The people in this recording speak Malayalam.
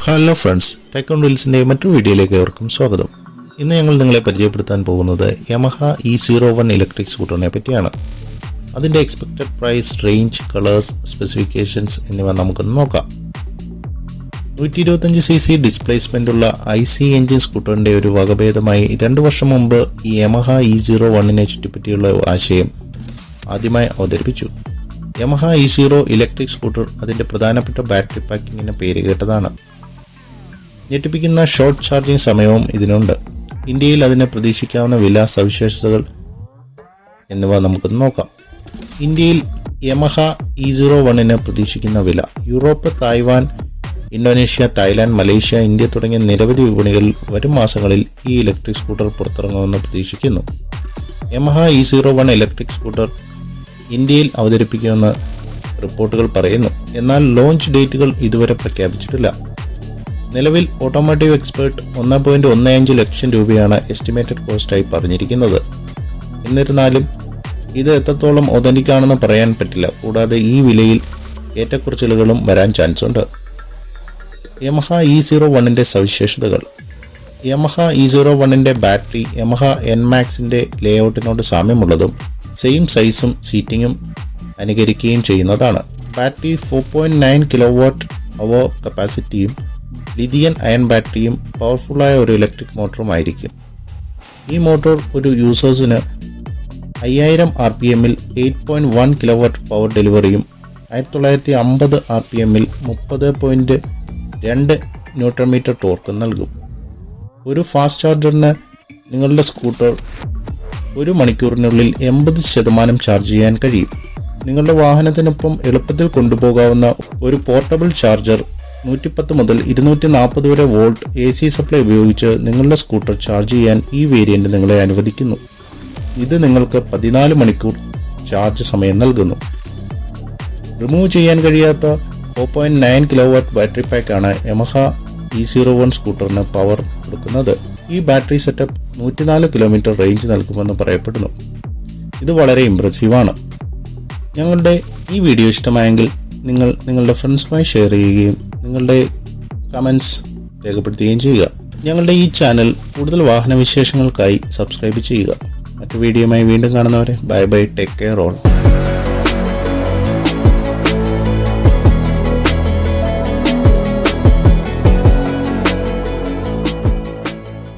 ഹലോ ഫ്രണ്ട്സ്, ടെക് ഓൺ വീൽസിൻ്റെ മറ്റൊരു വീഡിയോയിലേക്ക് ഏവർക്കും സ്വാഗതം. ഇന്ന് ഞങ്ങൾ നിങ്ങളെ പരിചയപ്പെടുത്താൻ പോകുന്നത് Yamaha E01 ഇലക്ട്രിക് സ്കൂട്ടറിനെ പറ്റിയാണ്. അതിൻ്റെ expected price, range, colours, specifications എന്നിവ നമുക്കൊന്ന് നോക്കാം. 125cc ഡിസ്പ്ലേസ്മെൻ്റ് ഉള്ള IC എഞ്ചിൻ സ്കൂട്ടറിൻ്റെ ഒരു വകഭേദമായി 2 വർഷം മുമ്പ് ഈ Yamaha E01നെ ചുറ്റിപ്പറ്റിയുള്ള ആശയം ആദ്യമായി അവതരിപ്പിച്ചു. Yamaha E0 ഇലക്ട്രിക് സ്കൂട്ടർ അതിൻ്റെ പ്രധാനപ്പെട്ട ബാറ്ററി പാക്കിങ്ങിന് പേരുകേട്ടതാണ്. ഞെട്ടിപ്പിക്കുന്ന ഷോർട്ട് ചാർജിംഗ് സമയവും ഇതിനുണ്ട്. ഇന്ത്യയിൽ അതിന് പ്രതീക്ഷിക്കാവുന്ന വില, സവിശേഷതകൾ എന്നിവ നമുക്കൊന്ന് നോക്കാം. ഇന്ത്യയിൽ Yamaha E01ന് പ്രതീക്ഷിക്കുന്ന വില. Europe, Taiwan, Indonesia, Thailand, Malaysia, India തുടങ്ങിയ നിരവധി വിപണികളിൽ വരും മാസങ്ങളിൽ ഈ ഇലക്ട്രിക് സ്കൂട്ടർ പുറത്തിറങ്ങുമെന്ന് പ്രതീക്ഷിക്കുന്നു. Yamaha E01 ഇലക്ട്രിക് സ്കൂട്ടർ ഇന്ത്യയിൽ അവതരിപ്പിക്കുമെന്ന് റിപ്പോർട്ടുകൾ പറയുന്നു. എന്നാൽ ലോഞ്ച് ഡേറ്റുകൾ ഇതുവരെ പ്രഖ്യാപിച്ചിട്ടില്ല. നിലവിൽ ഓട്ടോമോട്ടീവ് എക്സ്പേർട്ട് 1.15 ലക്ഷം രൂപയാണ് എസ്റ്റിമേറ്റഡ് കോസ്റ്റായി പറഞ്ഞിരിക്കുന്നത്. എന്നിരുന്നാലും ഇത് എത്രത്തോളം ഒതന്റിക് ആണെന്ന് പറയാൻ പറ്റില്ല. കൂടാതെ ഈ വിലയിൽ ഏറ്റക്കുറച്ചിലുകളും വരാൻ ചാൻസ് ഉണ്ട്. Yamaha E01ന്റെ സവിശേഷതകൾ. Yamaha E01ന്റെ ബാറ്ററി Yamaha NMAXന്റെ ലേഔട്ടിനോട് സാമ്യമുള്ളതും സെയിം സൈസും സീറ്റിംഗും അനുകരിക്കുകയും ചെയ്യുന്നതാണ്. ബാറ്ററി 4.9 kWh കപ്പാസിറ്റിയും lithium-ion ബാറ്ററിയും പവർഫുള്ളായ ഒരു ഇലക്ട്രിക് മോട്ടറും ആയിരിക്കും. ഈ മോട്ടോർ ഒരു യൂസേഴ്സിന് 5000 RPMൽ 8.1 kW പവർ ഡെലിവറിയും 1950 RPMൽ 30.2 Nm ടോർക്കും നൽകും. ഒരു ഫാസ്റ്റ് ചാർജറിന് നിങ്ങളുടെ സ്കൂട്ടർ 1 മണിക്കൂറിനുള്ളിൽ 80% ചാർജ് ചെയ്യാൻ കഴിയും. നിങ്ങളുടെ വാഹനത്തിനൊപ്പം എളുപ്പത്തിൽ കൊണ്ടുപോകാവുന്ന ഒരു പോർട്ടബിൾ ചാർജർ 110 മുതൽ 240 വരെ വോൾട്ട് AC സപ്ലൈ ഉപയോഗിച്ച് നിങ്ങളുടെ സ്കൂട്ടർ ചാർജ് ചെയ്യാൻ ഈ വേരിയന്റ് നിങ്ങളെ അനുവദിക്കുന്നു. ഇത് നിങ്ങൾക്ക് 14 മണിക്കൂർ ചാർജ് സമയം നൽകുന്നു. റിമൂവ് ചെയ്യാൻ കഴിയാത്ത 4.9 kW ബാറ്ററി പാക്കാണ് Yamaha E01 സ്കൂട്ടറിന് പവർ കൊടുക്കുന്നത്. ഈ ബാറ്ററി സെറ്റപ്പ് 104 കിലോമീറ്റർ റേഞ്ച് നൽകുമെന്ന് പറയപ്പെടുന്നു. ഇത് വളരെ ഇംപ്രസീവാണ്. ഞങ്ങളുടെ ഈ വീഡിയോ ഇഷ്ടമായെങ്കിൽ നിങ്ങൾ നിങ്ങളുടെ ഫ്രണ്ട്സുമായി ഷെയർ ചെയ്യുകയും നിങ്ങളുടെ കമൻറ്റ്സ് രേഖപ്പെടുത്തുകയും ചെയ്യുക. ഞങ്ങളുടെ ഈ ചാനൽ കൂടുതൽ വാഹന വിശേഷങ്ങൾക്കായി സബ്സ്ക്രൈബ് ചെയ്യുക. മറ്റു വീഡിയോയുമായി വീണ്ടും കാണുന്നവരെ bye bye, take care all.